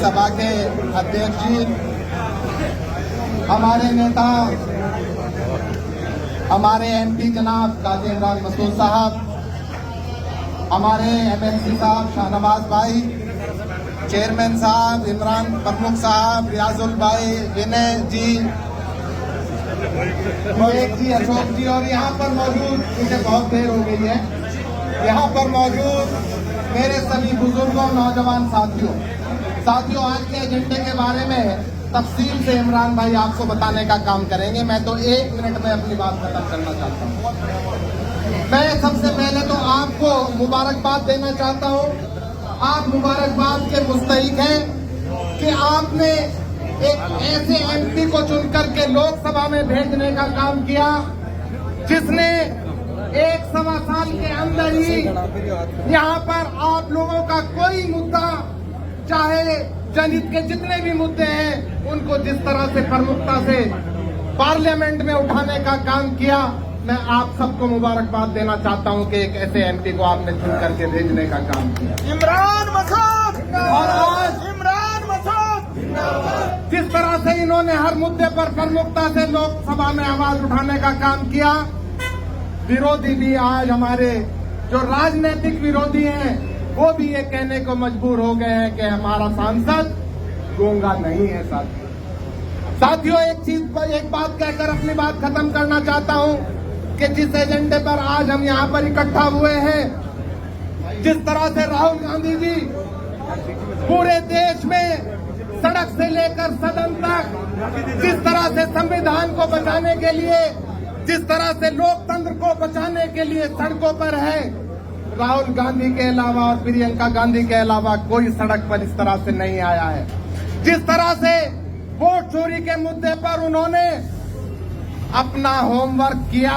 सभा के अध्यक्ष जी, हमारे नेता, हमारे एमपी जनाब काजी इमरान मसूद साहब, हमारे एमएलसी साहब शाहनवाज भाई, चेयरमैन साहब इमरान प्रमुख साहब, रियाजुल भाई, विनय जी, मोहित जी, अशोक जी, और यहाँ पर मौजूद, मुझे बहुत देर हो गई है, यहाँ पर मौजूद मेरे सभी बुजुर्गों, नौजवान साथियों, आज के एजेंडे के बारे में तफसील से इमरान भाई आपको बताने का काम करेंगे। मैं तो 1 मिनट में अपनी बात खत्म करना चाहता हूँ। मैं सबसे पहले तो आपको मुबारकबाद देना चाहता हूँ। आप मुबारकबाद के मुस्तहिक हैं कि आपने एक ऐसे एमपी को चुनकर के लोकसभा में भेजने का काम किया जिसने 1-1.25 साल के अंदर ही यहाँ पर आप लोगों का कोई मुद्दा, चाहे जनहित के जितने भी मुद्दे हैं, उनको जिस तरह से प्रमुखता से पार्लियामेंट में उठाने का काम किया, मैं आप सबको मुबारकबाद देना चाहता हूं कि एक ऐसे एमपी को आपने चुन करके भेजने का काम किया। इमरान मसूद और आज इमरान मसूद जिस तरह से इन्होंने हर मुद्दे पर प्रमुखता से लोकसभा में आवाज उठाने का काम किया, विरोधी भी आज हमारे जो राजनीतिक विरोधी हैं वो भी ये कहने को मजबूर हो गए हैं कि हमारा सांसद गूंगा नहीं है। साथियों, एक बात कहकर अपनी बात खत्म करना चाहता हूं कि जिस एजेंडे पर आज हम यहां पर इकट्ठा हुए हैं, जिस तरह से राहुल गांधी जी पूरे देश में सड़क से लेकर सदन तक, जिस तरह से संविधान को बचाने के लिए, जिस तरह से लोकतंत्र को बचाने के लिए सड़कों पर है, राहुल गांधी के अलावा और प्रियंका गांधी के अलावा कोई सड़क पर इस तरह से नहीं आया है। जिस तरह से वोट चोरी के मुद्दे पर उन्होंने अपना होमवर्क किया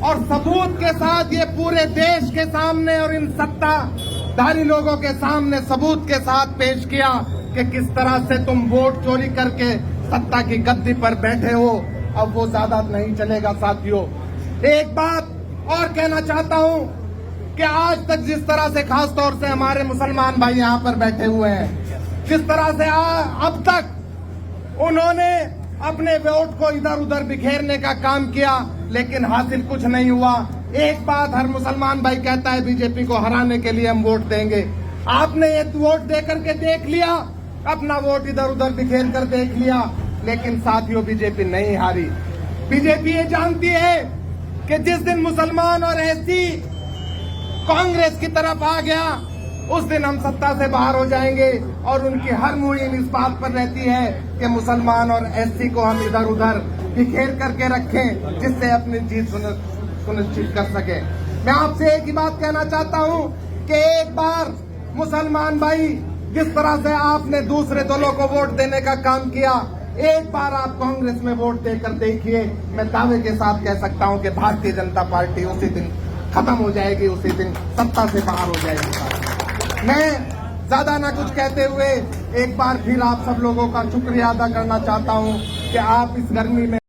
और सबूत के साथ ये पूरे देश के सामने और इन सत्ताधारी लोगों के सामने सबूत के साथ पेश किया कि किस तरह से तुम वोट चोरी करके सत्ता की गद्दी पर बैठे हो। अब वो ज्यादा नहीं चलेगा। साथियों, एक बात और कहना चाहता हूं कि आज तक जिस तरह से, खास तौर से हमारे मुसलमान भाई यहाँ पर बैठे हुए हैं, जिस तरह से अब तक उन्होंने अपने वोट को इधर उधर बिखेरने का काम किया, लेकिन हासिल कुछ नहीं हुआ। एक बात हर मुसलमान भाई कहता है, बीजेपी को हराने के लिए हम वोट देंगे। आपने ये वोट दे करके देख लिया, अपना वोट इधर उधर बिखेर कर देख लिया, लेकिन साथियों बीजेपी नहीं हारी। बीजेपी ये जानती है कि जिस दिन मुसलमान और एससी कांग्रेस की तरफ आ गया, उस दिन हम सत्ता से बाहर हो जाएंगे। और उनकी हर मुहिम इस बात पर रहती है कि मुसलमान और एससी को हम इधर उधर बिखेर करके रखें, जिससे अपनी जीत सुनिश्चित कर सके। मैं आपसे एक ही बात कहना चाहता हूं कि एक बार मुसलमान भाई, जिस तरह से आपने दूसरे दलों को वोट देने का काम किया, एक बार आप कांग्रेस में वोट देकर देखिए। मैं दावे के साथ कह सकता हूं कि भारतीय जनता पार्टी उसी दिन खत्म हो जाएगी, उसी दिन सत्ता से बाहर हो जाएगी। मैं ज्यादा ना कुछ कहते हुए एक बार फिर आप सब लोगों का शुक्रिया अदा करना चाहता हूं कि आप इस गर्मी में